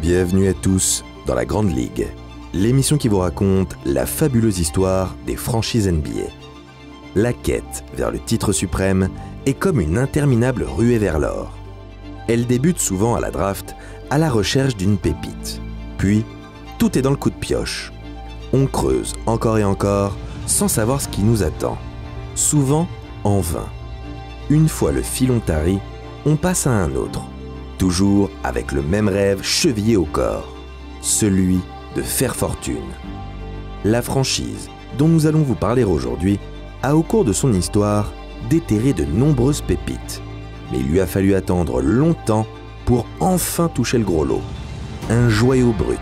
Bienvenue à tous dans la Grande Ligue, l'émission qui vous raconte la fabuleuse histoire des franchises NBA. La quête vers le titre suprême est comme une interminable ruée vers l'or. Elle débute souvent à la draft à la recherche d'une pépite. Puis, tout est dans le coup de pioche. On creuse encore et encore sans savoir ce qui nous attend. Souvent en vain. Une fois le filon tari, on passe à un autre. Toujours avec le même rêve chevillé au corps, celui de faire fortune. La franchise dont nous allons vous parler aujourd'hui a au cours de son histoire déterré de nombreuses pépites. Mais il lui a fallu attendre longtemps pour enfin toucher le gros lot. Un joyau brut,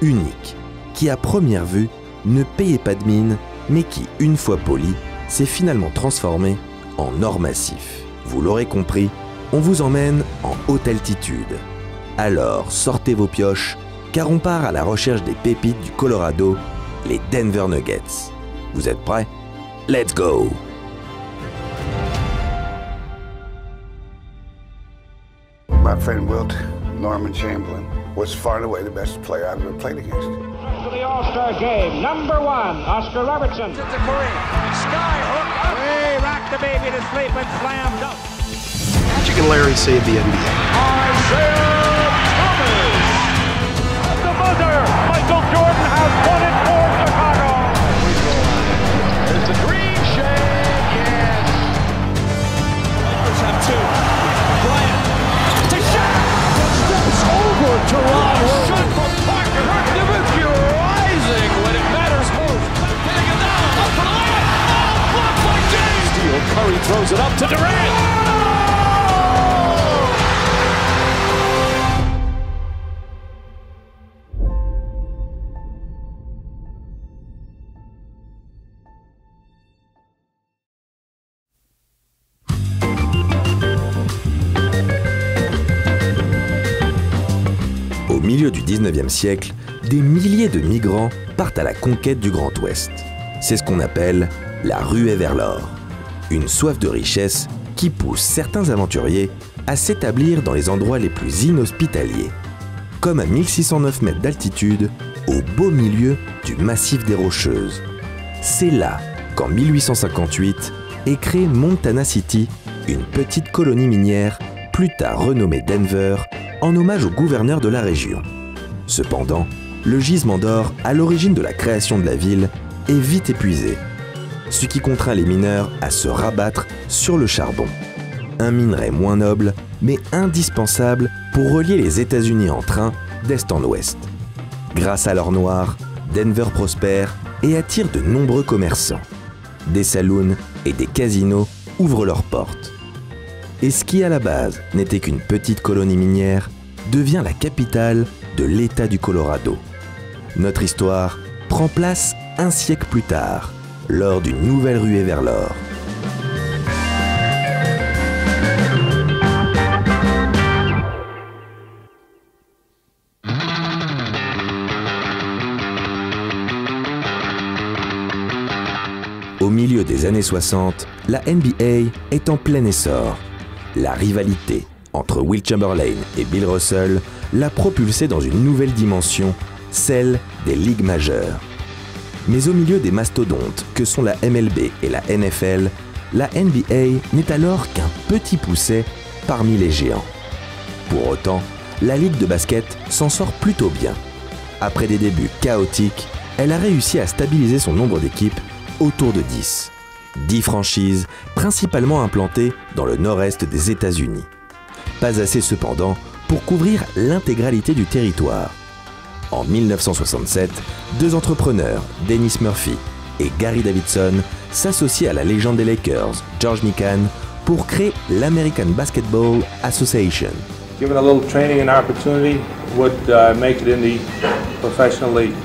unique, qui à première vue ne payait pas de mine, mais qui, une fois poli, s'est finalement transformé en or massif. Vous l'aurez compris, on vous emmène en haute altitude. Alors sortez vos pioches, car on part à la recherche des pépites du Colorado, les Denver Nuggets. Vous êtes prêts? Let's go! My friend Wilt Norman Chamberlain was far and away the best player I've ever played against. To the All-Star game, number one, Oscar Robertson. To Curry, sky hook up. Hey, rock the baby to sleep and slam dunk. Magic and Larry saved the NBA. Isaiah Thomas. At the buzzer, Michael Jordan has won it for Chicago. There's the green shade, yes. Lakers have two. Bryant to shot. Steps over Toronto. Shot from Parker. Activity rising when it matters most. Getting it down. Up for the layup. Oh, blocked by James. Steal. Curry throws it up to Durant. Au milieu du 19e siècle, des milliers de migrants partent à la conquête du Grand Ouest. C'est ce qu'on appelle la ruée vers l'or. Une soif de richesse qui pousse certains aventuriers à s'établir dans les endroits les plus inhospitaliers. Comme à 1609 mètres d'altitude, au beau milieu du massif des Rocheuses. C'est là qu'en 1858 est créée Montana City, une petite colonie minière, plus tard renommée Denver, en hommage au gouverneur de la région. Cependant, le gisement d'or à l'origine de la création de la ville est vite épuisé, ce qui contraint les mineurs à se rabattre sur le charbon. Un minerai moins noble, mais indispensable pour relier les États-Unis en train d'est en ouest. Grâce à l'or noir, Denver prospère et attire de nombreux commerçants. Des saloons et des casinos ouvrent leurs portes. Et ce qui à la base n'était qu'une petite colonie minière devient la capitale de l'État du Colorado. Notre histoire prend place un siècle plus tard, lors d'une nouvelle ruée vers l'or. Au milieu des années 60, la NBA est en plein essor. La rivalité entre Will Chamberlain et Bill Russell l'a propulsé dans une nouvelle dimension, celle des ligues majeures. Mais au milieu des mastodontes que sont la MLB et la NFL, la NBA n'est alors qu'un petit pousset parmi les géants. Pour autant, la ligue de basket s'en sort plutôt bien. Après des débuts chaotiques, elle a réussi à stabiliser son nombre d'équipes autour de 10. 10 franchises, principalement implantées dans le nord-est des États-Unis. Pas assez cependant pour couvrir l'intégralité du territoire. En 1967, deux entrepreneurs, Dennis Murphy et Gary Davidson, s'associent à la légende des Lakers, George Nikan, pour créer l'American Basketball Association. Given a little training and opportunity, would make it in the professional league.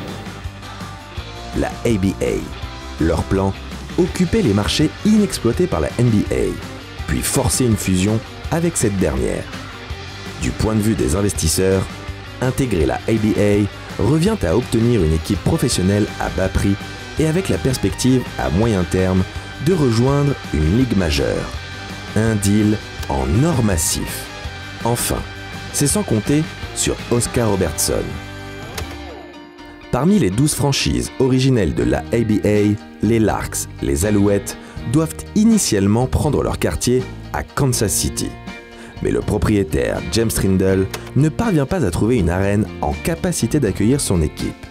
La ABA. Leur plan, occuper les marchés inexploités par la NBA, puis forcer une fusion avec cette dernière. Du point de vue des investisseurs, intégrer la ABA revient à obtenir une équipe professionnelle à bas prix et avec la perspective à moyen terme de rejoindre une ligue majeure. Un deal en or massif. Enfin, C'est sans compter sur Oscar Robertson. Parmi les 12 franchises originelles de la ABA, les Larks, les Alouettes, doivent initialement prendre leur quartier à Kansas City. Mais le propriétaire James Trindle ne parvient pas à trouver une arène en capacité d'accueillir son équipe.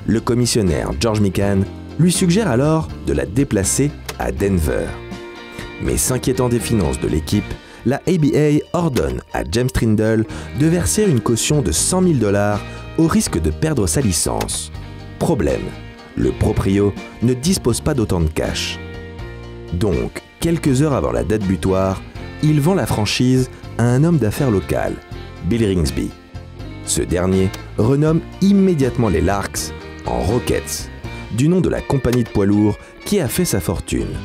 Le commissionnaire George Mikan lui suggère alors de la déplacer à Denver. Mais s'inquiétant des finances de l'équipe, la ABA ordonne à James Trindle de verser une caution de $100 000 au risque de perdre sa licence. Problème, le proprio ne dispose pas d'autant de cash. Donc, quelques heures avant la date butoir, il vend la franchise à un homme d'affaires local, Bill Ringsby. Ce dernier renomme immédiatement les Larks en Rockets, du nom de la compagnie de poids lourds qui a fait sa fortune.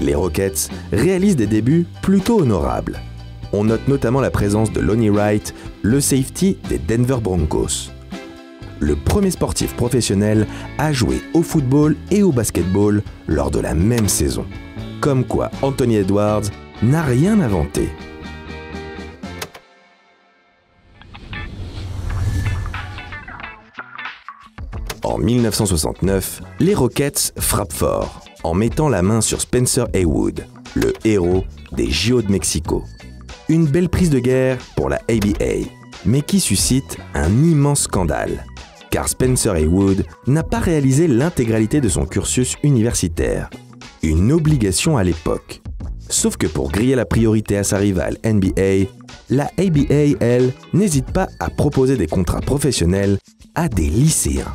Les Rockets réalisent des débuts plutôt honorables. On note notamment la présence de Lonnie Wright, le safety des Denver Broncos. Le premier sportif professionnel à jouer au football et au basketball lors de la même saison. Comme quoi Anthony Edwards n'a rien inventé. En 1969, les Rockets frappent fort en mettant la main sur Spencer Haywood, le héros des JO de Mexico. Une belle prise de guerre pour la ABA, mais qui suscite un immense scandale, car Spencer Haywood n'a pas réalisé l'intégralité de son cursus universitaire, une obligation à l'époque. Sauf que pour griller la priorité à sa rivale NBA, la ABA, elle, n'hésite pas à proposer des contrats professionnels à des lycéens.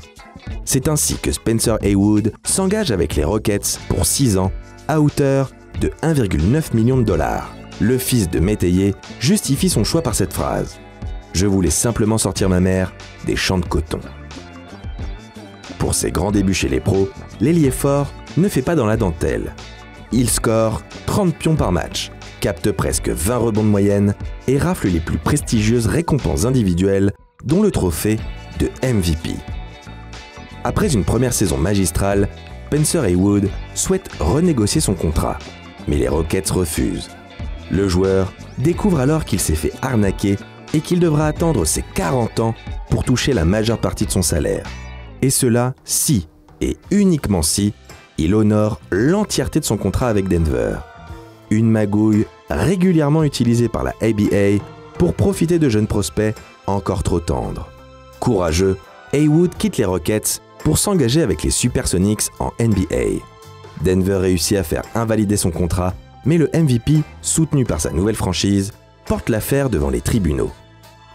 C'est ainsi que Spencer Haywood s'engage avec les Rockets pour 6 ans à hauteur de 1,9 million de dollars. Le fils de métayer justifie son choix par cette phrase : « Je voulais simplement sortir ma mère des champs de coton ». Pour ses grands débuts chez les pros, l'ailier fort ne fait pas dans la dentelle. Il score 30 pions par match, capte presque 20 rebonds de moyenne et rafle les plus prestigieuses récompenses individuelles, dont le trophée de MVP. Après une première saison magistrale, Spencer Haywood souhaite renégocier son contrat, mais les Rockets refusent. Le joueur découvre alors qu'il s'est fait arnaquer et qu'il devra attendre ses 40 ans pour toucher la majeure partie de son salaire. Et cela si, et uniquement si, il honore l'entièreté de son contrat avec Denver. Une magouille régulièrement utilisée par la ABA pour profiter de jeunes prospects encore trop tendres. Courageux, Haywood quitte les Rockets pour s'engager avec les Supersonics en NBA. Denver réussit à faire invalider son contrat, mais le MVP, soutenu par sa nouvelle franchise, porte l'affaire devant les tribunaux.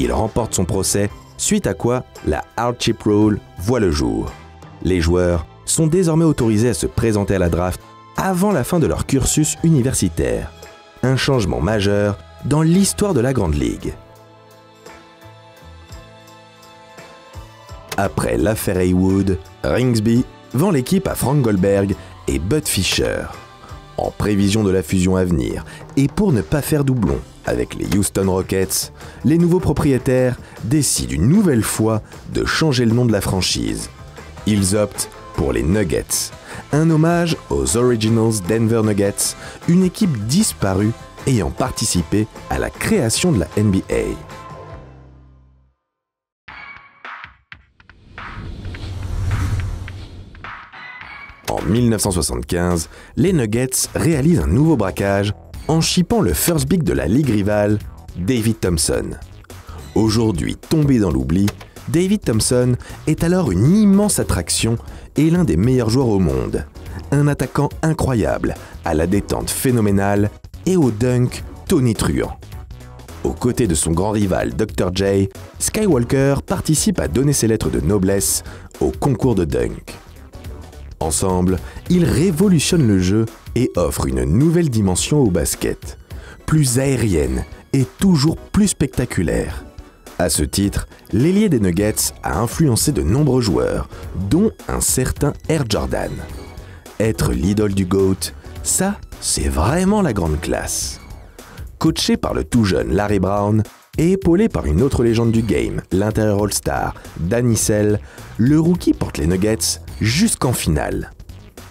Il remporte son procès, suite à quoi la hardship rule voit le jour. Les joueurs sont désormais autorisés à se présenter à la draft avant la fin de leur cursus universitaire. Un changement majeur dans l'histoire de la Grande Ligue. Après l'affaire Haywood, Ringsby vend l'équipe à Frank Goldberg et Bud Fischer. En prévision de la fusion à venir et pour ne pas faire doublon avec les Houston Rockets, les nouveaux propriétaires décident une nouvelle fois de changer le nom de la franchise. Ils optent pour les Nuggets, un hommage aux Originals Denver Nuggets, une équipe disparue ayant participé à la création de la NBA. En 1975, les Nuggets réalisent un nouveau braquage en chippant le first pick de la ligue rivale, David Thompson. Aujourd'hui tombé dans l'oubli, David Thompson est alors une immense attraction et l'un des meilleurs joueurs au monde. Un attaquant incroyable, à la détente phénoménale et au dunk tonitruant. Aux côtés de son grand rival Dr. J, Skywalker participe à donner ses lettres de noblesse au concours de dunk. Ensemble, ils révolutionnent le jeu et offrent une nouvelle dimension au basket, plus aérienne et toujours plus spectaculaire. À ce titre, l'ailier des Nuggets a influencé de nombreux joueurs, dont un certain Air Jordan. Être l'idole du GOAT, ça, c'est vraiment la grande classe. Coaché par le tout jeune Larry Brown et épaulé par une autre légende du game, l'intérieur All-Star, Dan Issel, le rookie porte les Nuggets jusqu'en finale.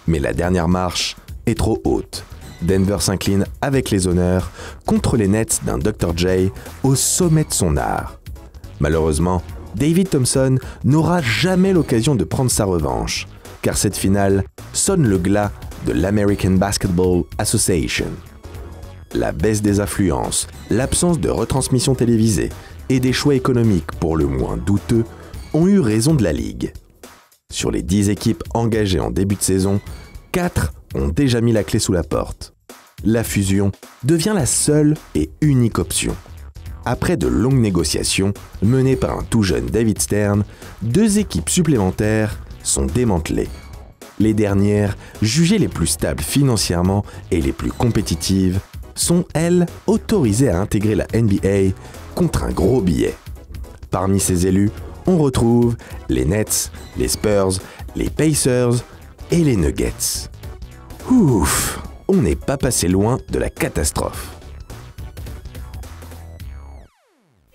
Mais la dernière marche est trop haute. Denver s'incline avec les honneurs contre les Nets d'un Dr. J au sommet de son art. Malheureusement, David Thompson n'aura jamais l'occasion de prendre sa revanche, car cette finale sonne le glas de l'American Basketball Association. La baisse des affluences, l'absence de retransmission télévisée et des choix économiques pour le moins douteux ont eu raison de la Ligue. Sur les 10 équipes engagées en début de saison, 4 ont déjà mis la clé sous la porte. La fusion devient la seule et unique option. Après de longues négociations menées par un tout jeune David Stern, 2 équipes supplémentaires sont démantelées. Les dernières, jugées les plus stables financièrement et les plus compétitives, sont, elles, autorisées à intégrer la NBA contre un gros billet. Parmi ces élus, on retrouve les Nets, les Spurs, les Pacers et les Nuggets. Ouf, on n'est pas passé loin de la catastrophe.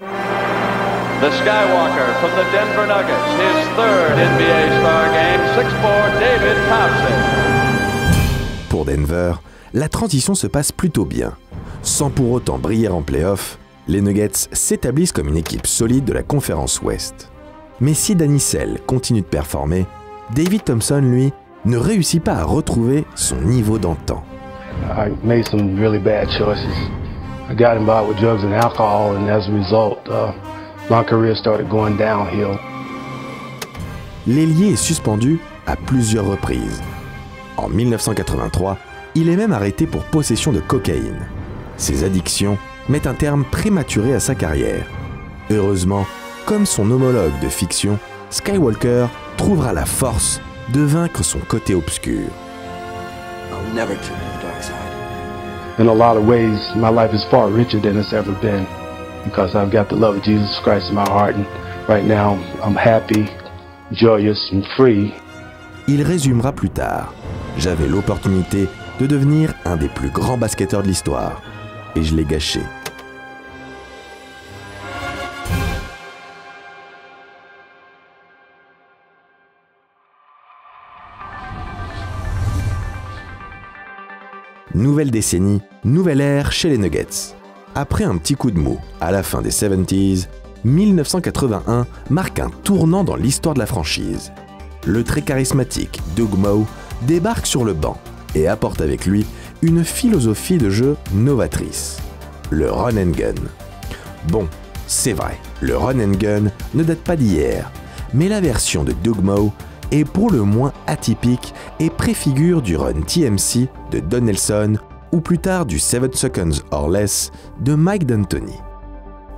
The Skywalker from the Denver Nuggets, his third NBA Star Game, 6'4", David Thompson. Pour Denver, la transition se passe plutôt bien. Sans pour autant briller en play-off, les Nuggets s'établissent comme une équipe solide de la conférence Ouest. Mais si Danny Sell continue de performer, David Thompson, lui, ne réussit pas à retrouver son niveau d'antan. I made some really bad choices. I got involved with drugs and alcohol, and as a result, my career started going downhill. L'ailier est suspendu à plusieurs reprises. En 1983, il est même arrêté pour possession de cocaïne. Ses addictions mettent un terme prématuré à sa carrière. Heureusement, comme son homologue de fiction, Skywalker trouvera la force de vaincre son côté obscur. I'll never turn to the dark side. In a lot of ways, my life is far richer than it's ever been because I've got the love of Jesus Christ in my heart, and right now I'm happy, joyous and free. Il résumera plus tard: j'avais l'opportunité de devenir un des plus grands basketteurs de l'histoire, et je l'ai gâché. Nouvelle décennie, nouvelle ère chez les Nuggets. Après un petit coup de mou à la fin des 70s, 1981 marque un tournant dans l'histoire de la franchise. Le très charismatique Doug Moe débarque sur le banc et apporte avec lui une philosophie de jeu novatrice, le run and gun. Bon, c'est vrai, le run and gun ne date pas d'hier, mais la version de Doug Moe est pour le moins atypique et préfigure du run TMC de Don Nelson ou plus tard du 7 Seconds or Less de Mike D'Antoni.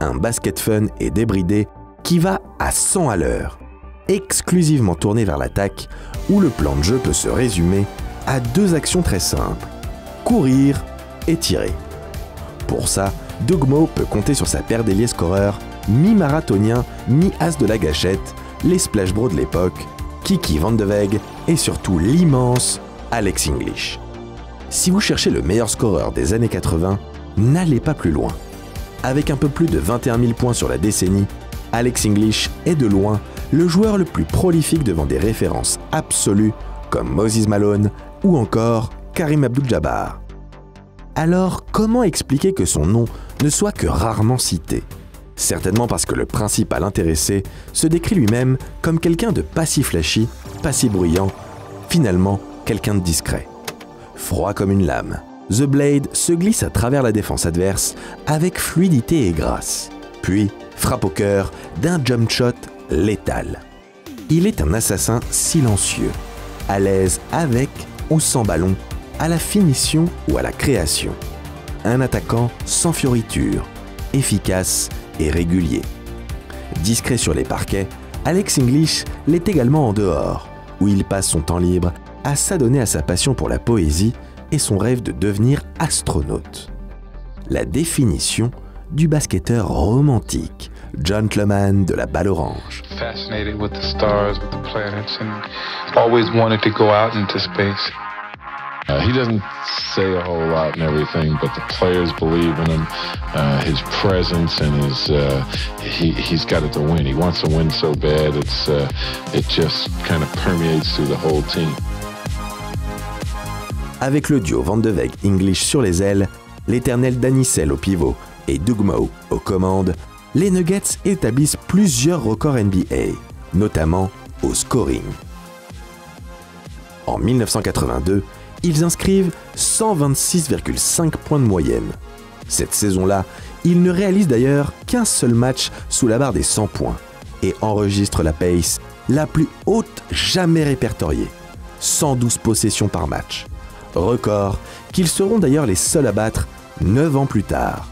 Un basket fun et débridé qui va à 100 à l'heure, exclusivement tourné vers l'attaque, où le plan de jeu peut se résumer à 2 actions très simples: courir et tirer. Pour ça, Doug Moe peut compter sur sa paire d'ailiers scoreurs, mi-marathonien, mi-as de la gâchette, les Splash Bros de l'époque, Kiki Van de Weg et surtout l'immense Alex English. Si vous cherchez le meilleur scoreur des années 80, n'allez pas plus loin. Avec un peu plus de 21 000 points sur la décennie, Alex English est de loin le joueur le plus prolifique devant des références absolues comme Moses Malone ou encore Karim Abdul-Jabbar. Alors, comment expliquer que son nom ne soit que rarement cité ? Certainement parce que le principal intéressé se décrit lui-même comme quelqu'un de pas si flashy, pas si bruyant, finalement quelqu'un de discret. Froid comme une lame, The Blade se glisse à travers la défense adverse avec fluidité et grâce, puis frappe au cœur d'un jump shot létal. Il est un assassin silencieux, à l'aise avec ou sans ballon, à la finition ou à la création. Un attaquant sans fioriture, efficace et régulier. Discret sur les parquets, Alex English l'est également en dehors, où il passe son temps libre à s'adonner à sa passion pour la poésie et son rêve de devenir astronaute. La définition du basketteur romantique, gentleman de la balle orange. Fascinated with the stars, with the planets, and always wanted to go out into space. He doesn't say a whole lot and everything, but the players believe in him. His presence and he's got it to win. He wants to win so bad, it just kind of permeates through the whole team. Avec le duo Van de Veeg-English sur les ailes, l'éternel Danny Sale au pivot et Doug Moe aux commandes, les Nuggets établissent plusieurs records NBA, notamment au scoring. En 1982, ils inscrivent 126,5 points de moyenne. Cette saison-là, ils ne réalisent d'ailleurs qu'un seul match sous la barre des 100 points et enregistrent la pace la plus haute jamais répertoriée, 112 possessions par match. Record qu'ils seront d'ailleurs les seuls à battre 9 ans plus tard.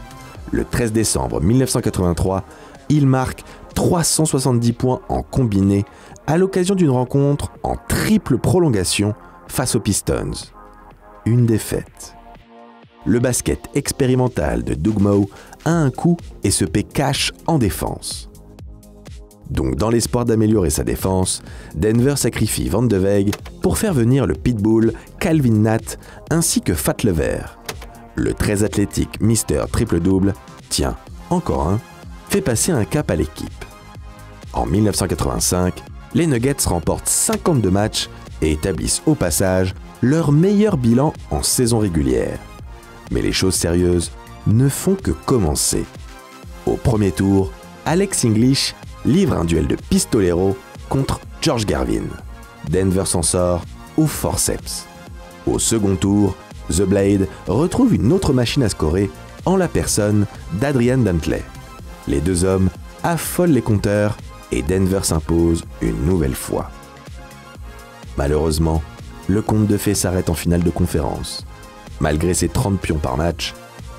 Le 13 décembre 1983, ils marquent 370 points en combiné à l'occasion d'une rencontre en triple prolongation face aux Pistons. Une défaite. Le basket expérimental de Doug Moe a un coup et se paie cash en défense. Donc dans l'espoir d'améliorer sa défense, Denver sacrifie Van de Veeg pour faire venir le pitbull Calvin Natt ainsi que Fat Lever. Le très athlétique Mister Triple-Double, tiens, encore un, fait passer un cap à l'équipe. En 1985, les Nuggets remportent 52 matchs et établissent au passage leur meilleur bilan en saison régulière. Mais les choses sérieuses ne font que commencer. Au premier tour, Alex English livre un duel de pistolero contre George Gervin. Denver s'en sort au forceps. Au second tour, The Blade retrouve une autre machine à scorer en la personne d'Adrian Dantley. Les deux hommes affolent les compteurs et Denver s'impose une nouvelle fois. Malheureusement, le conte de fées s'arrête en finale de conférence. Malgré ses 30 pions par match,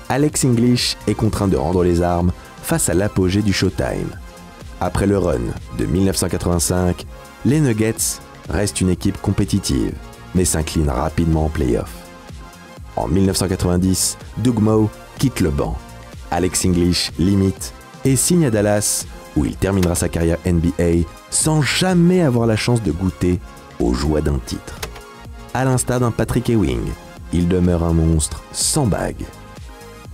Alex English est contraint de rendre les armes face à l'apogée du Showtime. Après le run de 1985, les Nuggets restent une équipe compétitive, mais s'inclinent rapidement en play-off. En 1990, Doug Moe quitte le banc. Alex English l'imite et signe à Dallas, où il terminera sa carrière NBA sans jamais avoir la chance de goûter aux joies d'un titre. À l'instar d'un Patrick Ewing, il demeure un monstre sans bague.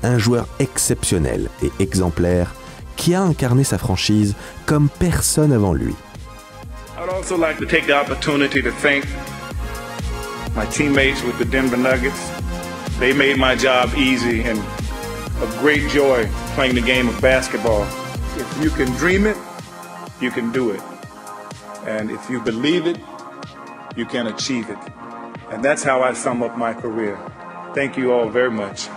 Un joueur exceptionnel et exemplaire qui a incarné sa franchise comme personne avant lui. I'd also like to take the opportunity to thank my teammates with the Denver Nuggets. They made my job easy and a great joy playing the game of basketball. If you can dream it, you can do it. And if you believe it, you can achieve it. And that's how I sum up my career. Thank you all very much.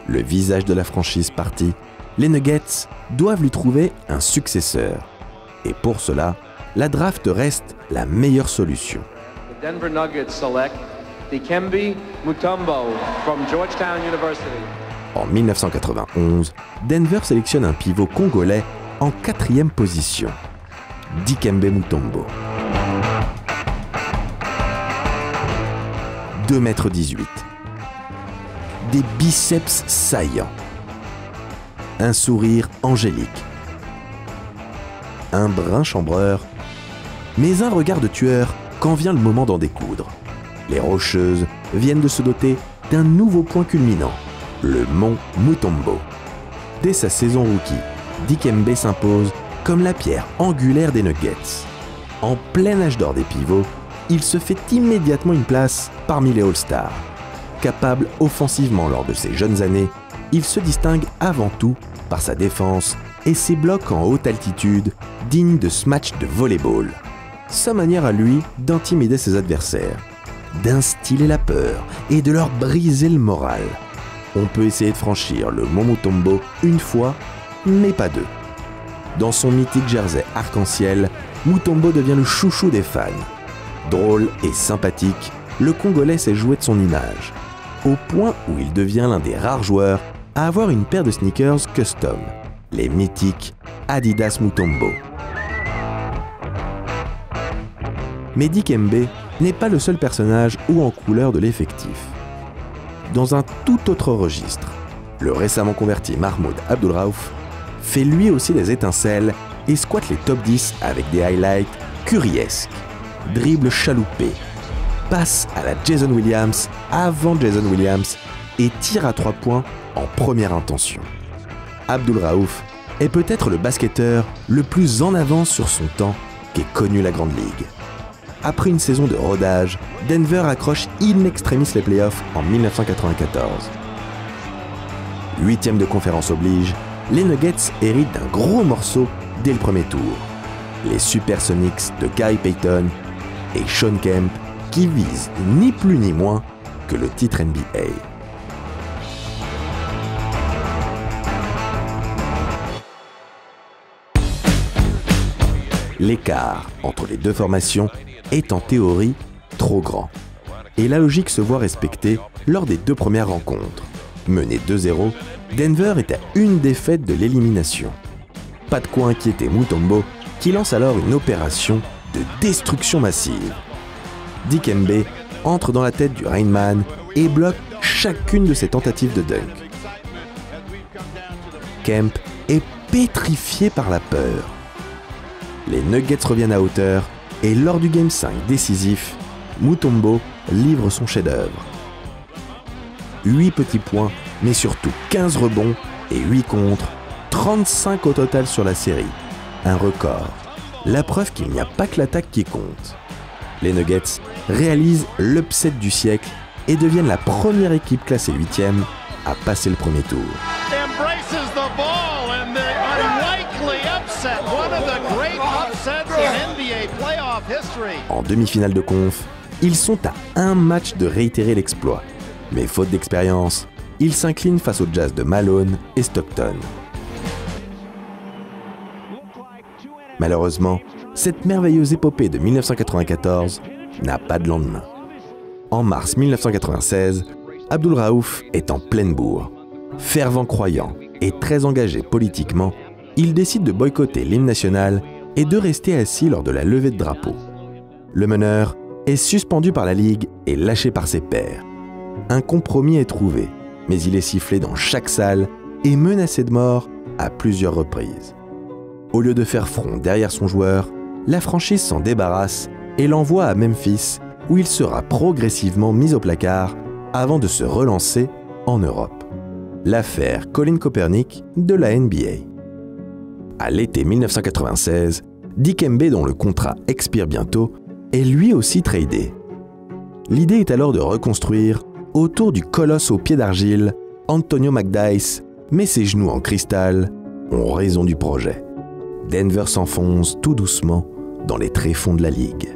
Le visage de la franchise parti, les Nuggets doivent lui trouver un successeur. Et pour cela, la draft reste la meilleure solution. The Denver Nuggets select Dikembe Mutombo from Georgetown University. En 1991, Denver sélectionne un pivot congolais en 4e position, Dikembe Mutombo. 2,18 m. Des biceps saillants. Un sourire angélique. Un brin chambreur, mais un regard de tueur quand vient le moment d'en découdre. Les Rocheuses viennent de se doter d'un nouveau point culminant, le mont Mutombo. Dès sa saison rookie, Dikembe s'impose comme la pierre angulaire des Nuggets. En plein âge d'or des pivots, il se fait immédiatement une place parmi les All-Stars. Capable offensivement lors de ses jeunes années, il se distingue avant tout par sa défense et ses blocs en haute altitude dignes de ce match de volleyball. Sa manière à lui d'intimider ses adversaires, d'instiller la peur et de leur briser le moral. On peut essayer de franchir le mont Mutombo une fois, mais pas deux. Dans son mythique jersey arc-en-ciel, Mutombo devient le chouchou des fans. Drôle et sympathique, le Congolais s'est joué de son image, au point où il devient l'un des rares joueurs à avoir une paire de sneakers custom, les mythiques Adidas Mutombo. Mais Dikembe n'est pas le seul personnage haut en couleur de l'effectif. Dans un tout autre registre, le récemment converti Mahmoud Abdul-Rauf fait lui aussi des étincelles et squatte les top 10 avec des highlights curriesques, dribble chaloupé, passe à la Jason Williams avant Jason Williams et tire à 3 points en première intention. Abdul Rauf est peut-être le basketteur le plus en avance sur son temps qu'ait connu la Grande Ligue. Après une saison de rodage, Denver accroche in extremis les playoffs en 1994. 8e de conférence oblige, les Nuggets héritent d'un gros morceau dès le premier tour. Les Supersonics de Gary Payton et Shawn Kemp qui visent ni plus ni moins que le titre NBA. L'écart entre les deux formations est en théorie trop grand. Et la logique se voit respectée lors des deux premières rencontres. Mené 2-0, Denver est à une défaite de l'élimination. Pas de quoi inquiéter Mutombo, qui lance alors une opération de destruction massive. Dikembe entre dans la tête du Rain Man et bloque chacune de ses tentatives de dunk. Kemp est pétrifié par la peur. Les Nuggets reviennent à hauteur et lors du Game 5 décisif, Mutombo livre son chef-d'œuvre. 8 petits points, mais surtout 15 rebonds et 8 contres, 35 au total sur la série. Un record. La preuve qu'il n'y a pas que l'attaque qui compte. Les Nuggets réalisent l'upset du siècle et deviennent la première équipe classée 8e à passer le premier tour. En demi-finale de conf, ils sont à un match de réitérer l'exploit. Mais faute d'expérience, ils s'inclinent face au Jazz de Malone et Stockton. Malheureusement, cette merveilleuse épopée de 1994 n'a pas de lendemain. En mars 1996, Abdul Rauf est en pleine bourre. Fervent croyant et très engagé politiquement, il décide de boycotter l'hymne national et de rester assis lors de la levée de drapeau. Le meneur est suspendu par la Ligue et lâché par ses pairs. Un compromis est trouvé, mais il est sifflé dans chaque salle et menacé de mort à plusieurs reprises. Au lieu de faire front derrière son joueur, la franchise s'en débarrasse et l'envoie à Memphis, où il sera progressivement mis au placard avant de se relancer en Europe. L'affaire Colin Kaepernick de la NBA. À l'été 1996, Dikembe, dont le contrat expire bientôt, est lui aussi tradé. L'idée est alors de reconstruire autour du colosse aux pieds d'argile, Antonio McDyess, mais ses genoux en cristal ont raison du projet. Denver s'enfonce tout doucement dans les tréfonds de la Ligue.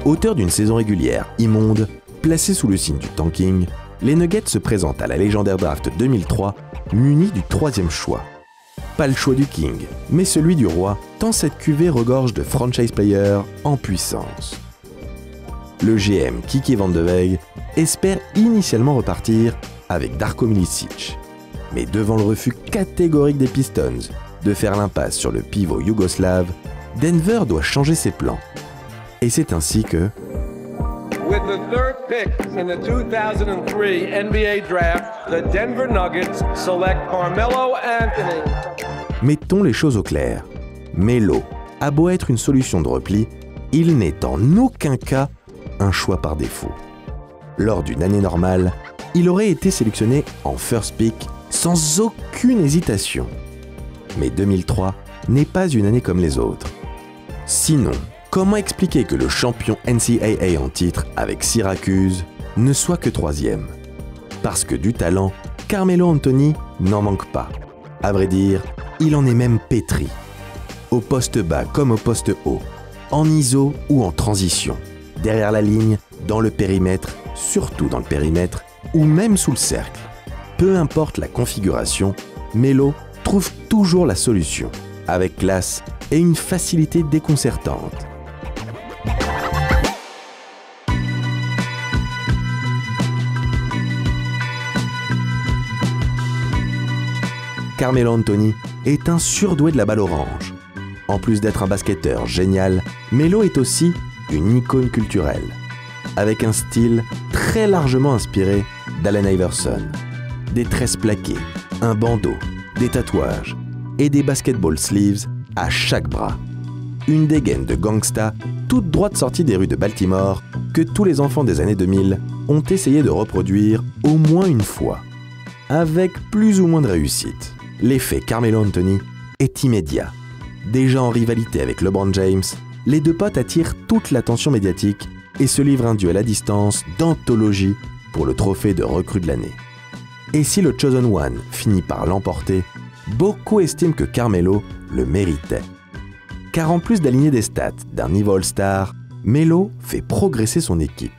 Auteur d'une saison régulière immonde, placée sous le signe du tanking, les Nuggets se présentent à la légendaire draft 2003 munis du 3e choix. Pas le choix du King, mais celui du roi, tant cette cuvée regorge de franchise players en puissance. Le GM Kiki Van de Veeg espère initialement repartir avec Darko Milicic. Mais devant le refus catégorique des Pistons de faire l'impasse sur le pivot yougoslave, Denver doit changer ses plans. Et c'est ainsi que... With the third pick in the 2003 NBA draft, the Denver Nuggets select Carmelo Anthony. Mettons les choses au clair. Melo a beau être une solution de repli, il n'est en aucun cas un choix par défaut. Lors d'une année normale, il aurait été sélectionné en first pick sans aucune hésitation. Mais 2003 n'est pas une année comme les autres. Sinon, comment expliquer que le champion NCAA en titre avec Syracuse ne soit que 3e? Parce que du talent, Carmelo Anthony n'en manque pas. À vrai dire, il en est même pétri. Au poste bas comme au poste haut, en iso ou en transition, derrière la ligne, dans le périmètre, surtout dans le périmètre, ou même sous le cercle. Peu importe la configuration, Melo trouve toujours la solution, avec classe et une facilité déconcertante. Carmelo Anthony est un surdoué de la balle orange. En plus d'être un basketteur génial, Melo est aussi une icône culturelle. avec un style très largement inspiré d'Allen Iverson. Des tresses plaquées, un bandeau, des tatouages et des basketball sleeves à chaque bras. Une dégaine de gangsta toute droite sortie des rues de Baltimore que tous les enfants des années 2000 ont essayé de reproduire au moins une fois. Avec plus ou moins de réussite, l'effet Carmelo Anthony est immédiat. Déjà en rivalité avec LeBron James, les deux potes attirent toute l'attention médiatique et se livrent un duel à distance d'anthologie pour le trophée de recrue de l'année. Et si le Chosen One finit par l'emporter, beaucoup estiment que Carmelo le méritait. Car en plus d'aligner des stats d'un niveau All-Star, Melo fait progresser son équipe.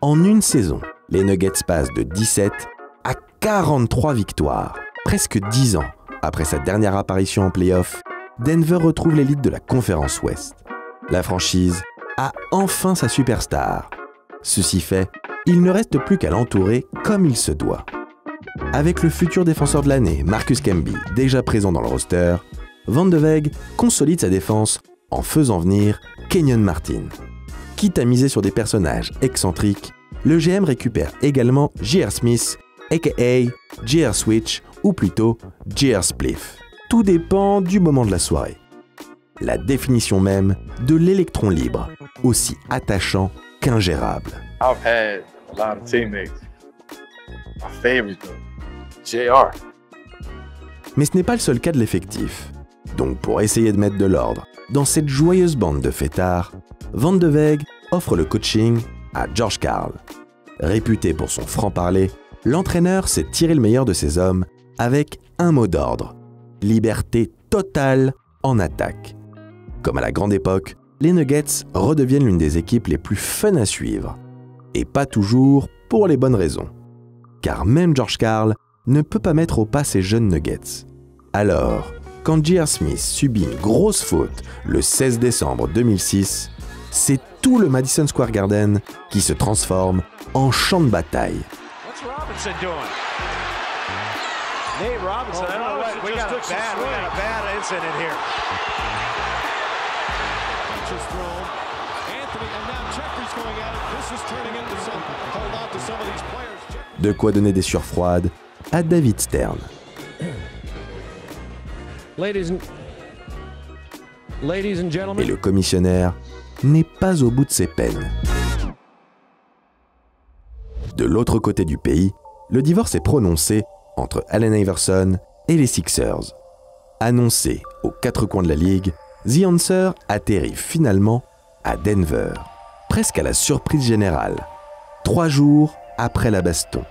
En une saison, les Nuggets passent de 17 à 43 victoires, presque 10 ans après sa dernière apparition en play-off. Denver retrouve l'élite de la conférence Ouest. La franchise a enfin sa superstar. Ceci fait, il ne reste plus qu'à l'entourer comme il se doit. Avec le futur défenseur de l'année, Marcus Camby, déjà présent dans le roster, Van de Weg consolide sa défense en faisant venir Kenyon Martin. Quitte à miser sur des personnages excentriques, le GM récupère également J.R. Smith, aka J.R. Switch, ou plutôt J.R. Spliff. Tout dépend du moment de la soirée. La définition même de l'électron libre, aussi attachant qu'ingérable. I've had a lot of teammates. My favorite though, J.R. Mais ce n'est pas le seul cas de l'effectif. Donc pour essayer de mettre de l'ordre dans cette joyeuse bande de fêtards, Van de Weg offre le coaching à George Karl. Réputé pour son franc-parler, l'entraîneur sait tirer le meilleur de ses hommes avec un mot d'ordre: liberté totale en attaque. Comme à la grande époque, les Nuggets redeviennent l'une des équipes les plus fun à suivre. Et pas toujours pour les bonnes raisons. Car même George Karl ne peut pas mettre au pas ses jeunes Nuggets. Alors, quand J.R. Smith subit une grosse faute le 16 décembre 2006, c'est tout le Madison Square Garden qui se transforme en champ de bataille. What's Robinson doing? Nate Robinson, I don't know what, we got a bad incident here. Just thrown. Anthony, and now Jeffrey's going at it. This is turning into something. Hold on to some of these players. De quoi donner des sueurs froides à David Stern. Ladies and gentlemen. Et le commissionnaire n'est pas au bout de ses peines. De l'autre côté du pays, le divorce est prononcé entre Allen Iverson et les Sixers. Annoncé aux quatre coins de la ligue, The Answer atterrit finalement à Denver, presque à la surprise générale, 3 jours après la baston.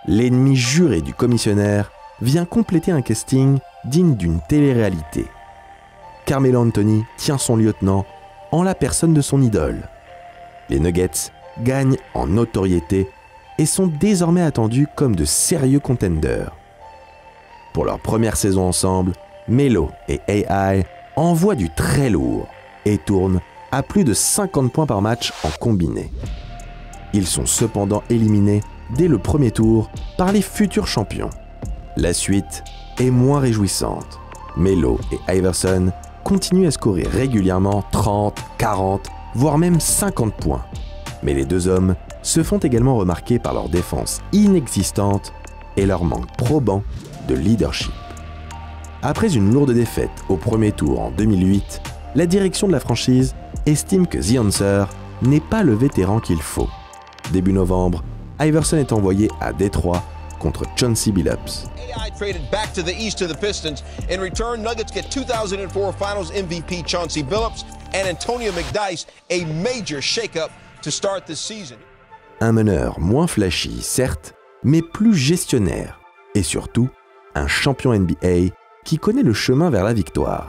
L'ennemi juré du commissionnaire vient compléter un casting digne d'une télé-réalité. Carmelo Anthony tient son lieutenant en la personne de son idole. Les Nuggets gagnent en notoriété et sont désormais attendus comme de sérieux contenders. Pour leur première saison ensemble, Melo et AI envoient du très lourd et tournent à plus de 50 points par match en combiné. Ils sont cependant éliminés dès le premier tour par les futurs champions. La suite est moins réjouissante. Melo et Iverson continuent à scorer régulièrement 30, 40, voire même 50 points. Mais les deux hommes se font également remarquer par leur défense inexistante et leur manque probant de leadership. Après une lourde défaite au premier tour en 2008, la direction de la franchise estime que The Answer n'est pas le vétéran qu'il faut. Début novembre, Iverson est envoyé à Détroit contre Chauncey Billups. AI traded back to the east to the Pistons. In return, Nuggets get 2004 Finals MVP Chauncey Billups and Antonio McDyess, a major shakeup to start this season. Un meneur moins flashy, certes, mais plus gestionnaire. Et surtout, un champion NBA qui connaît le chemin vers la victoire.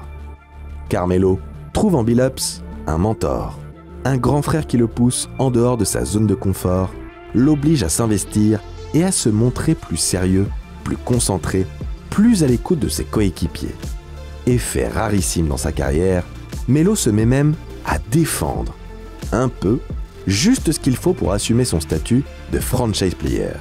Carmelo trouve en Billups un mentor, un grand frère qui le pousse en dehors de sa zone de confort, l'oblige à s'investir et à se montrer plus sérieux, plus concentré, plus à l'écoute de ses coéquipiers. Effet rarissime dans sa carrière, Melo se met même à défendre. Un peu, juste ce qu'il faut pour assumer son statut de franchise player.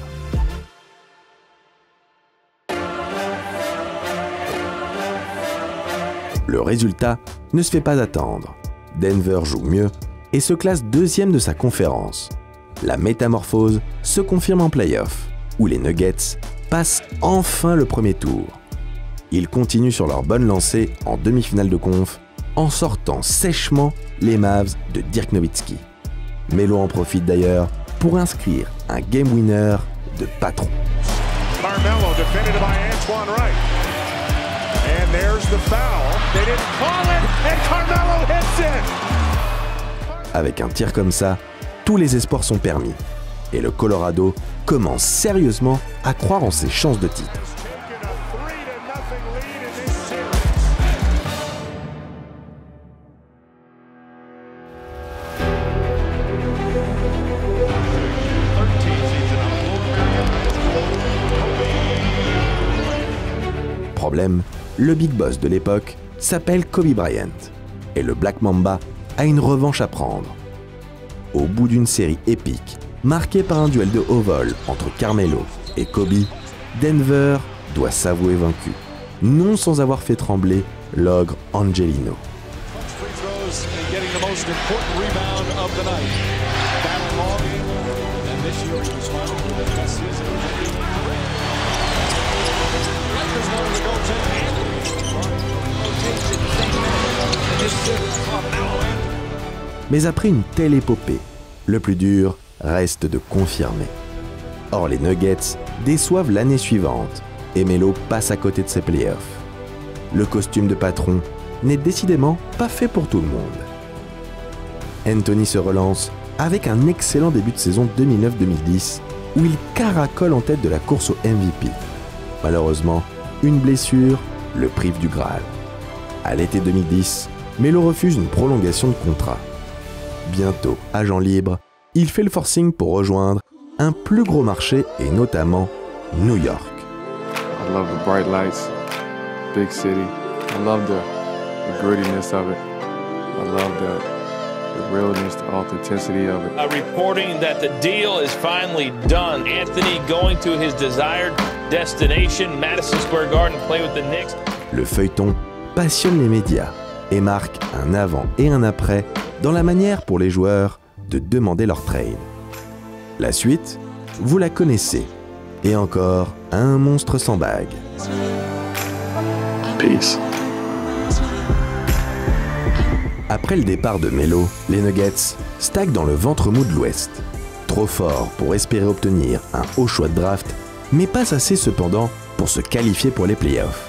Le résultat ne se fait pas attendre. Denver joue mieux, et se classe deuxième de sa conférence. La métamorphose se confirme en play-off, où les Nuggets passent enfin le premier tour. Ils continuent sur leur bonne lancée en demi-finale de conf, en sortant sèchement les Mavs de Dirk Nowitzki. Melo en profite d'ailleurs pour inscrire un game winner de patron. Carmelo defended by Antoine Wright. And there's the foul. They didn't call it, and Carmelo hits it. Avec un tir comme ça, tous les espoirs sont permis. Et le Colorado commence sérieusement à croire en ses chances de titre. Problème, le big boss de l'époque s'appelle Kobe Bryant et le Black Mamba a une revanche à prendre. Au bout d'une série épique, marquée par un duel de haut vol entre Carmelo et Kobe, Denver doit s'avouer vaincu, non sans avoir fait trembler l'ogre Angelino. Mais après une telle épopée, le plus dur reste de confirmer. Or les Nuggets déçoivent l'année suivante et Melo passe à côté de ses playoffs. Le costume de patron n'est décidément pas fait pour tout le monde. Anthony se relance avec un excellent début de saison 2009-2010 où il caracole en tête de la course au MVP. Malheureusement, une blessure le prive du Graal. À l'été 2010, Melo refuse une prolongation de contrat. Bientôt agent libre, il fait le forcing pour rejoindre un plus gros marché et notamment New York. I love the bright lights, big city. I love the grittiness of it. I love the realness, the authenticity of it. Reporting that the deal is finally done. Anthony going to his desired destination, Madison Square Garden, play with the Knicks. Le feuilleton passionne les médias et marque un avant et un après dans la manière pour les joueurs de demander leur trade. La suite, vous la connaissez. Et encore un monstre sans bague. Peace. Après le départ de Melo, les Nuggets stagnent dans le ventre mou de l'Ouest. Trop fort pour espérer obtenir un haut choix de draft, mais pas assez cependant pour se qualifier pour les playoffs.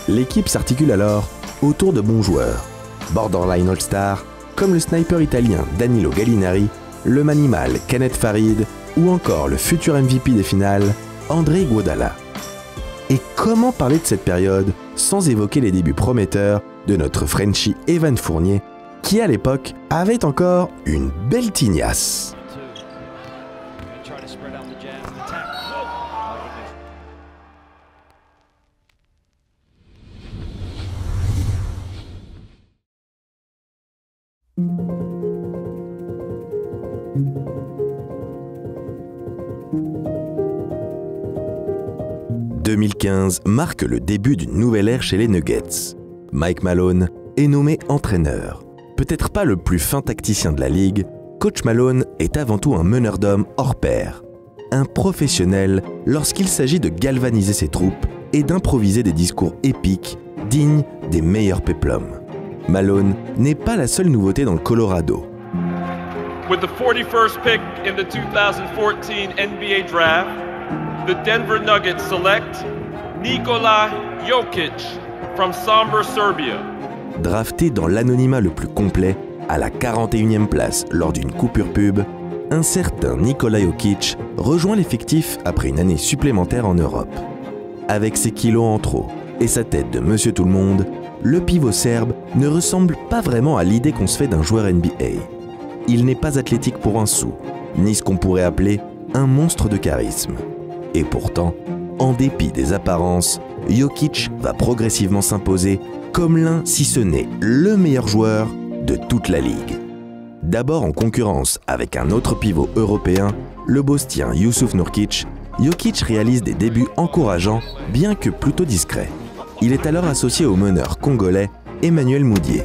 L'équipe s'articule alors autour de bons joueurs, borderline All-Star, comme le sniper italien Danilo Gallinari, le manimal Kenneth Farid ou encore le futur MVP des finales, André Iguodala. Et comment parler de cette période sans évoquer les débuts prometteurs de notre Frenchie Evan Fournier, qui à l'époque avait encore une belle tignasse. « 2015 marque le début d'une nouvelle ère chez les Nuggets. Mike Malone est nommé entraîneur. Peut-être pas le plus fin tacticien de la ligue, Coach Malone est avant tout un meneur d'hommes hors pair. Un professionnel lorsqu'il s'agit de galvaniser ses troupes et d'improviser des discours épiques dignes des meilleurs péplums. Malone n'est pas la seule nouveauté dans le Colorado. With the 41st pick in the 2014 NBA Draft, the Denver Nuggets select Nikola Jokic from Sombor, Serbia. Drafté dans l'anonymat le plus complet, à la 41e place lors d'une coupure pub, un certain Nikola Jokic rejoint l'effectif après une année supplémentaire en Europe. Avec ses kilos en trop et sa tête de Monsieur Tout-le-Monde, le pivot serbe ne ressemble pas vraiment à l'idée qu'on se fait d'un joueur NBA. Il n'est pas athlétique pour un sou, ni ce qu'on pourrait appeler un monstre de charisme. Et pourtant, en dépit des apparences, Jokic va progressivement s'imposer comme l'un, si ce n'est le meilleur joueur de toute la ligue. D'abord en concurrence avec un autre pivot européen, le bosnien Jusuf Nurkic, Jokic réalise des débuts encourageants, bien que plutôt discrets. Il est alors associé au meneur congolais Emmanuel Mudiay.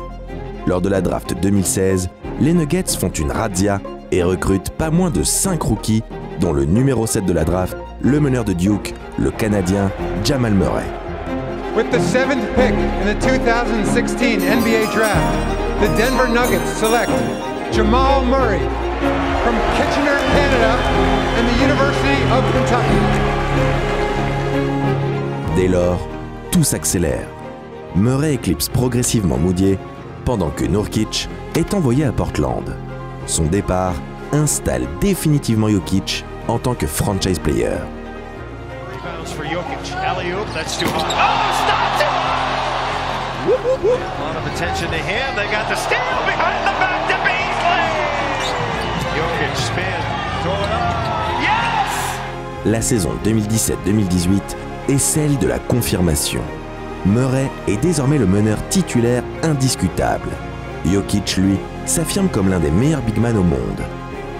Lors de la draft 2016, les Nuggets font une razzia et recrutent pas moins de 5 rookies, dont le numéro 7 de la draft, le meneur de Duke, le Canadien Jamal Murray. With the 7th pick in the 2016 NBA Draft, the Denver Nuggets select Jamal Murray from Kitchener, Canada, and the University of Kentucky. Dès lors, tout s'accélère. Murray éclipse progressivement Mudiay, pendant que Nurkic est envoyé à Portland. Son départ installe définitivement Jokic en tant que franchise player. For Jokic, alley-oop, that's too high. Oh, stops it! Whoop, whoop, whoop. A lot of attention to him. They got the steal behind the back to Beasley. Jokic spin, throw it up. Yes! La saison 2017-2018 est celle de la confirmation. Murray est désormais le meneur titulaire indiscutable. Jokic, lui, s'affirme comme l'un des meilleurs bigman au monde.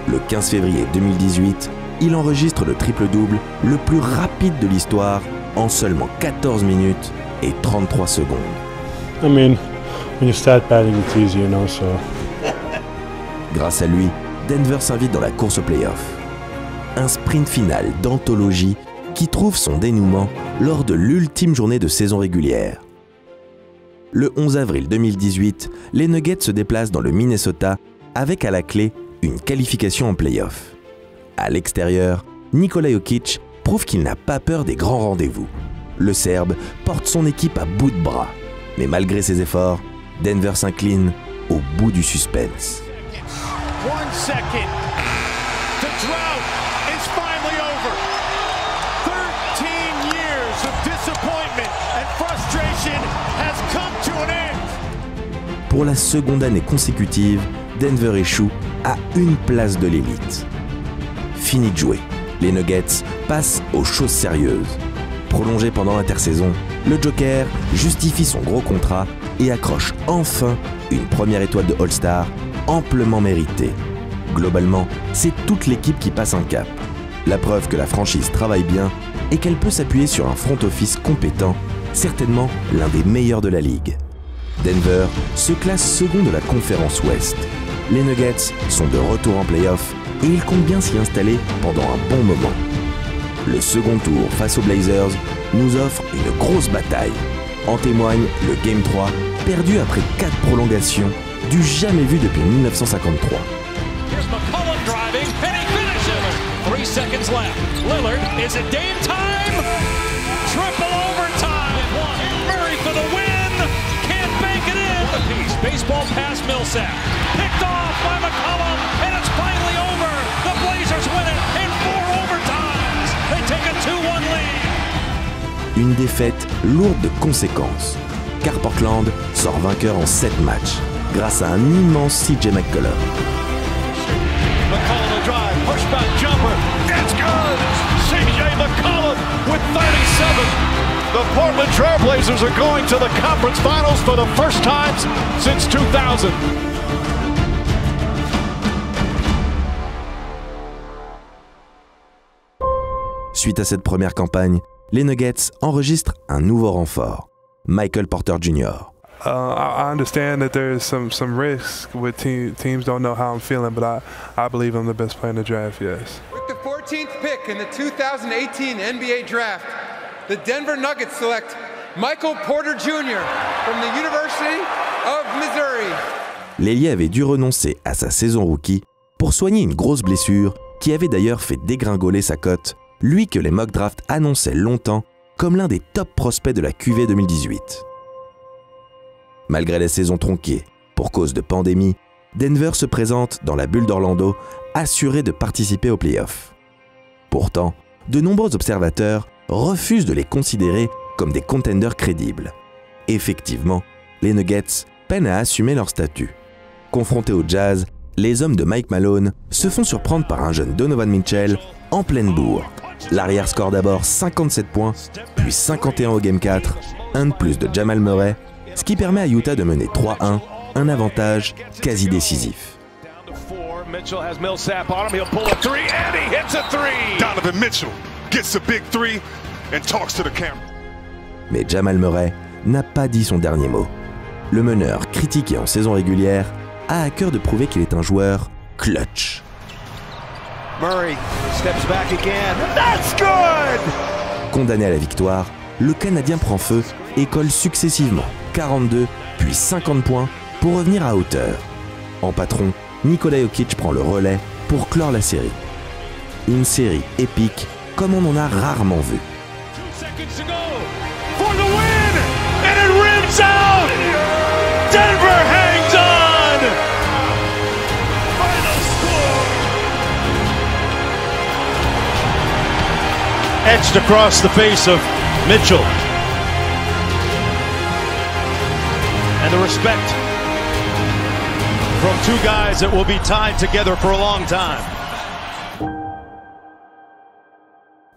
Le 15 février 2018, il enregistre le triple-double le plus rapide de l'histoire en seulement 14 minutes et 33 secondes. I mean, when you start batting, it's easy, you know, so. Grâce à lui, Denver s'invite dans la course au play-off. Un sprint final d'anthologie qui trouve son dénouement lors de l'ultime journée de saison régulière. Le 11 avril 2018, les Nuggets se déplacent dans le Minnesota avec à la clé une qualification en play-off. À l'extérieur, Nikola Jokic prouve qu'il n'a pas peur des grands rendez-vous. Le Serbe porte son équipe à bout de bras. Mais malgré ses efforts, Denver s'incline au bout du suspense. 1 second. The drought is finally over. 13 years of disappointment and frustration has come to an end. Pour la seconde année consécutive, Denver échoue à une place de l'élite. Fini de jouer. Les Nuggets passent aux choses sérieuses. Prolongé pendant l'intersaison, le Joker justifie son gros contrat et accroche enfin une première étoile de All-Star amplement méritée. Globalement, c'est toute l'équipe qui passe un cap. La preuve que la franchise travaille bien et qu'elle peut s'appuyer sur un front office compétent, certainement l'un des meilleurs de la ligue. Denver se classe second de la conférence Ouest. Les Nuggets sont de retour en play-off et ils comptent bien s'y installer pendant un bon moment. Le second tour face aux Blazers nous offre une grosse bataille. En témoigne le Game 3, perdu après 4 prolongations, du jamais vu depuis 1953. Here's McCollum driving, and he finishes. 3 seconds left. Lillard, is it game time? Triple overtime. Murray for the win. Can't make it in. What a piece. Baseball pass Millsap. Picked off by McCollum, and it's finally over. The Blazers win it in 4 overtimes. They take a 2-1 lead. Une défaite lourde de conséquences, car Portland sort vainqueur en 7 matchs, grâce à un immense CJ McCollum. McCollum drive, pushback jumper, it's good! CJ McCollum with 37. The Portland Trailblazers are going to the conference finals for the first time since 2000. Suite à cette première campagne, les Nuggets enregistrent un nouveau renfort, Michael Porter Jr. I understand that there's some risk with teams don't know how I'm feeling, but I believe I'm the best player in the draft, yes. With the 14th pick in the 2018 NBA Draft, the Denver Nuggets select Michael Porter Jr. from the University of Missouri. L'ailier avait dû renoncer à sa saison rookie pour soigner une grosse blessure qui avait d'ailleurs fait dégringoler sa cote, lui que les mock drafts annonçaient longtemps comme l'un des top prospects de la QV 2018. Malgré la saison tronquée pour cause de pandémie, Denver se présente dans la bulle d'Orlando, assuré de participer aux playoffs. Pourtant, de nombreux observateurs refusent de les considérer comme des contenders crédibles. Effectivement, les Nuggets peinent à assumer leur statut. Confrontés au Jazz, les hommes de Mike Malone se font surprendre par un jeune Donovan Mitchell en pleine bourre. L'arrière score d'abord 57 points, puis 51 au Game 4, un de plus de Jamal Murray, ce qui permet à Utah de mener 3-1, un avantage quasi décisif. Mitchell has Millsap on him, he'll pull a 3 and he hits a 3! Donovan Mitchell gets a big 3 and talks to the camera. Mais Jamal Murray n'a pas dit son dernier mot. Le meneur, critiqué en saison régulière, a à cœur de prouver qu'il est un joueur clutch. Murray steps back again. That's good! Condamné à la victoire, le Canadien prend feu et colle successivement 42 puis 50 points pour revenir à hauteur. En patron, Nikola Jokic prend le relais pour clore la série. Une série épique comme on en a rarement vu. 2 seconds to go for the win, and it rims out. Denver hangs on. Final score. Etched across the face of Mitchell. And the respect from two guys that will be tied together for a long time.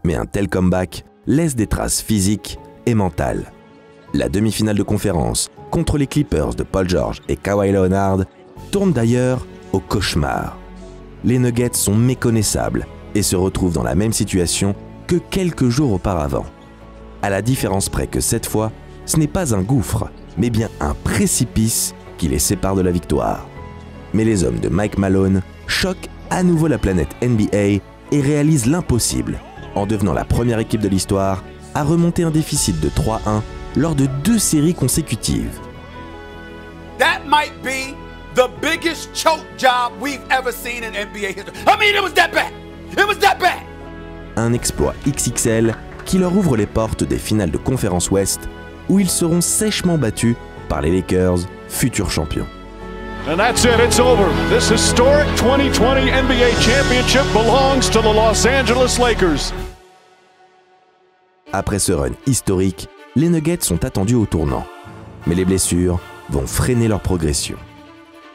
Mais un tel comeback laisse des traces physiques et mentales. La demi-finale de conférence contre les Clippers de Paul George et Kawhi Leonard tourne d'ailleurs au cauchemar. Les Nuggets sont méconnaissables et se retrouvent dans la même situation que quelques jours auparavant. À la différence près que cette fois, ce n'est pas un gouffre, mais bien un précipice qui les sépare de la victoire. Mais les hommes de Mike Malone choquent à nouveau la planète NBA et réalisent l'impossible, en devenant la première équipe de l'histoire à remonter un déficit de 3-1 lors de 2 séries consécutives. That might be the biggest choke job we've ever seen in NBA history. I mean, it was that bad. It was that bad. Un exploit XXL qui leur ouvre les portes des finales de conférence Ouest où ils seront sèchement battus par les Lakers, futurs champions. And that's it, it's over. This historic 2020 NBA championship belongs to the Los Angeles Lakers. Après ce run historique, les Nuggets sont attendus au tournant. Mais les blessures vont freiner leur progression.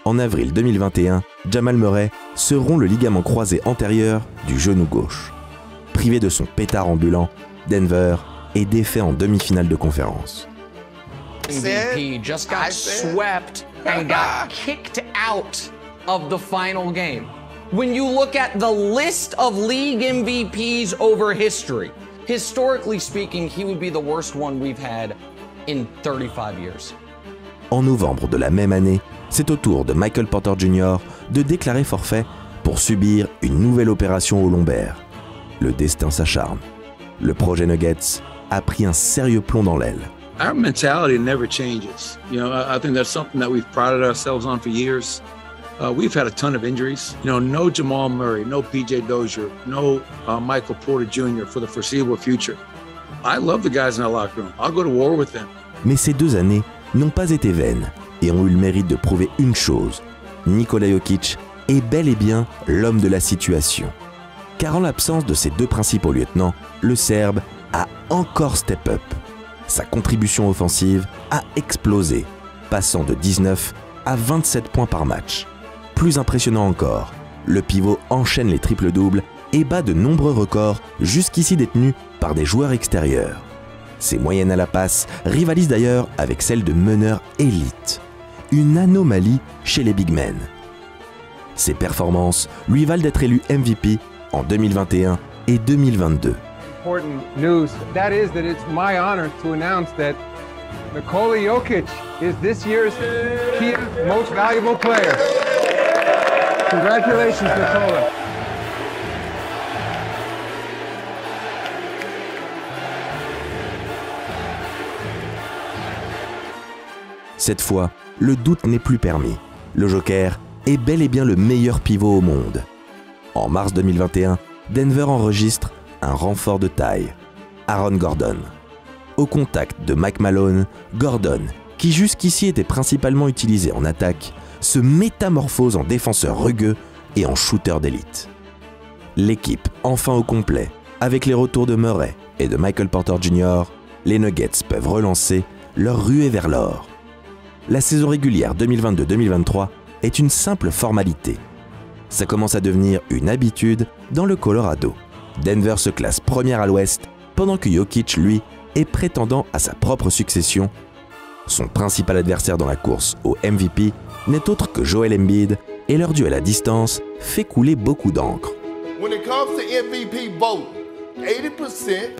En avril 2021, Jamal Murray se rompt le ligament croisé antérieur du genou gauche. Privé de son pétard ambulant, Denver est défait en demi-finale de conférence. MVP just got swept and got kicked out of the final game. When you look at the list of league MVPs over history, historically speaking, he would be the worst one we've had in 35 years. En novembre de la même année, c'est au tour de Michael Porter Jr. de déclarer forfait pour subir une nouvelle opération au lombaire. Le destin s'acharne. Le projet Nuggets a pris un sérieux plomb dans l'aile. Our mentality never changes. You know, I think that's something that we've prided ourselves on for years. We've had a ton of injuries. You know, no Jamal Murray, no PJ Dozier, no Michael Porter Jr. for the foreseeable future. I love the guys in our locker room. I'll go to war with them. Mais ces 2 années n'ont pas été vaines et ont eu le mérite de prouver une chose. Nikola Jokic est bel et bien l'homme de la situation. Car en l'absence de ses 2 principaux lieutenants, le Serbe a encore step up. Sa contribution offensive a explosé, passant de 19 à 27 points par match. Plus impressionnant encore, le pivot enchaîne les triples-doubles et bat de nombreux records jusqu'ici détenus par des joueurs extérieurs. Ses moyennes à la passe rivalisent d'ailleurs avec celles de meneurs élites. Une anomalie chez les big men. Ses performances lui valent d'être élu MVP en 2021 et 2022. Important news, that it's my honor to announce that Nikola Jokic is this year's Kia Most Valuable Player. Congratulations, Nikola. Cette fois, le doute n'est plus permis. Le Joker est bel et bien le meilleur pivot au monde. En mars 2021, Denver enregistre un renfort de taille, Aaron Gordon. Au contact de Mike Malone, Gordon, qui jusqu'ici était principalement utilisé en attaque, se métamorphose en défenseur rugueux et en shooter d'élite. L'équipe enfin au complet, avec les retours de Murray et de Michael Porter Jr., les Nuggets peuvent relancer leur ruée vers l'or. La saison régulière 2022-2023 est une simple formalité. Ça commence à devenir une habitude dans le Colorado. Denver se classe première à l'Ouest, pendant que Jokic, lui, est prétendant à sa propre succession. Son principal adversaire dans la course au MVP n'est autre que Joel Embiid, et leur duel à distance fait couler beaucoup d'encre. When it comes to MVP voting, 80%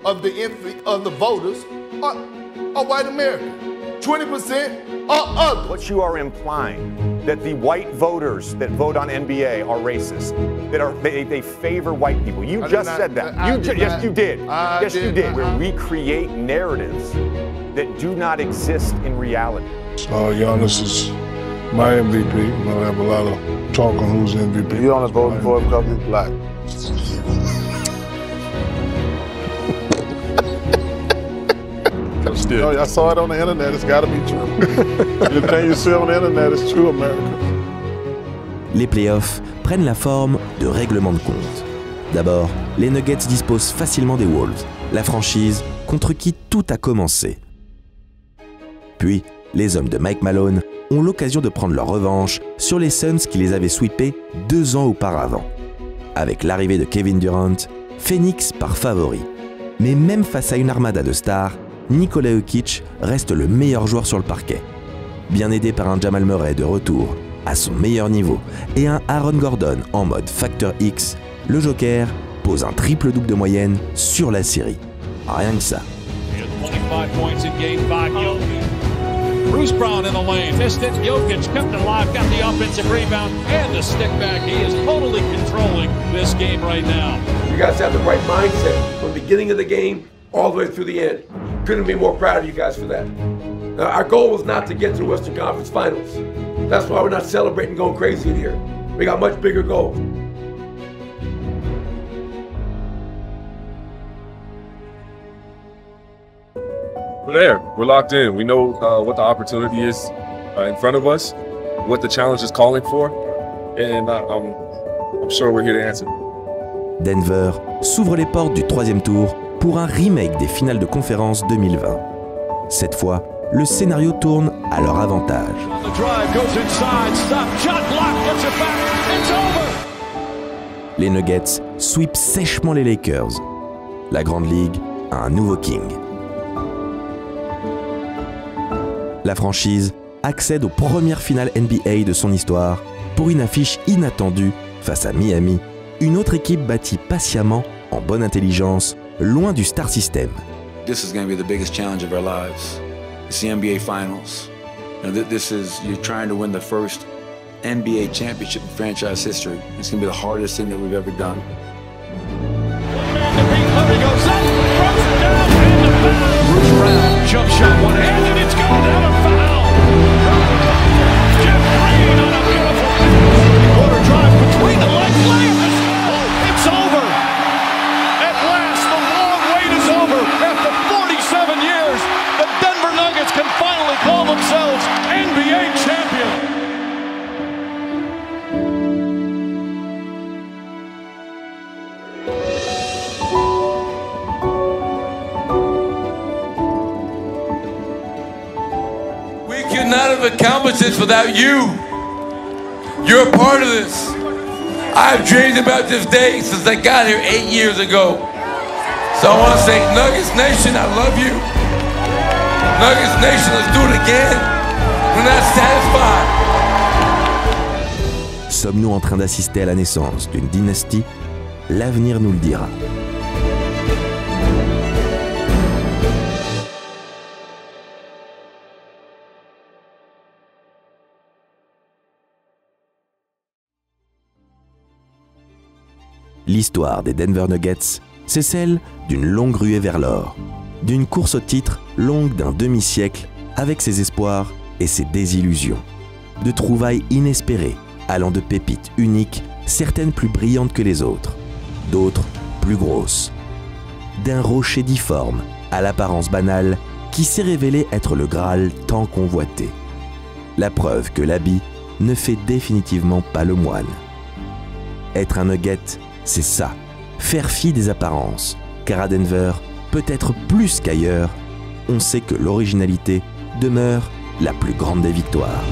of the voters are white American. 20% are other. What you are implying that the white voters that vote on NBA are racist, that they favor white people. You just said that. Yes, you did. Yes, you did. Where we create narratives that do not exist in reality. Giannis is my MVP. We're gonna have a lot of talk on who's MVP. You only voting for him because he's black. No, I saw it on the internet. It's got to be true. Everything you see on the internet is true, America. Les playoffs prennent la forme de règlements de compte. D'abord, les Nuggets disposent facilement des Wolves, la franchise contre qui tout a commencé. Puis, les hommes de Mike Malone ont l'occasion de prendre leur revanche sur les Suns qui les avaient sweepés 2 ans auparavant. Avec l'arrivée de Kevin Durant, Phoenix part favori. Mais même face à une armada de stars, Nikola Jokic reste le meilleur joueur sur le parquet. Bien aidé par un Jamal Murray de retour à son meilleur niveau et un Aaron Gordon en mode Factor X, le Joker pose un triple-double de moyenne sur la série. Rien que ça. 25 points in game 5. Bruce Brown in the lane. Missed it. Jokic kept it alive. Got the offensive rebound and the stick back. He is totally controlling this game right now. You guys have the right mindset from the beginning of the game all the way through the end. Couldn't be more proud of you guys for that. Our goal was not to get to the Western Conference Finals. That's why we're not celebrating going crazy in here. We got much bigger goals. We're there. We're locked in. We know what the opportunity is in front of us, what the challenge is calling for, and I'm sure we're here to answer. Denver s'ouvre les portes du 3e tour pour un remake des finales de conférence 2020. Cette fois, le scénario tourne à leur avantage. Les Nuggets sweepent sèchement les Lakers. La Grande Ligue a un nouveau king. La franchise accède aux premières finales NBA de son histoire pour une affiche inattendue face à Miami, une autre équipe bâtie patiemment en bonne intelligence, loin du star system. This is going to be the biggest challenge of our lives. It's the NBA Finals. You're trying to win the first NBA championship in franchise history. It's going to be the hardest thing that we've ever done. Bruce Brown, jump shot, one-handed, it's going down a foul. Jeff Green on a beautiful quarter drive between the legs. It's over. At last, the long wait is over. After 47 years, the Denver Nuggets can finally call themselves NBA champions. Not have accomplished this without you. You're a part of this. I've dreamed about this day since I got here 8 years ago. So I want to say, Nuggets Nation, I love you. Nuggets Nation, let's do it again. We're not satisfied. Sommes-nous en train d'assister à la naissance d'une dynastie? L'avenir nous le dira. L'histoire des Denver Nuggets, c'est celle d'une longue ruée vers l'or, d'une course au titre longue d'un demi-siècle avec ses espoirs et ses désillusions, de trouvailles inespérées allant de pépites uniques, certaines plus brillantes que les autres, d'autres plus grosses, d'un rocher difforme à l'apparence banale qui s'est révélé être le Graal tant convoité. La preuve que l'habit ne fait définitivement pas le moine. Être un Nugget, c'est ça, faire fi des apparences, car à Denver, peut-être plus qu'ailleurs, on sait que l'originalité demeure la plus grande des victoires.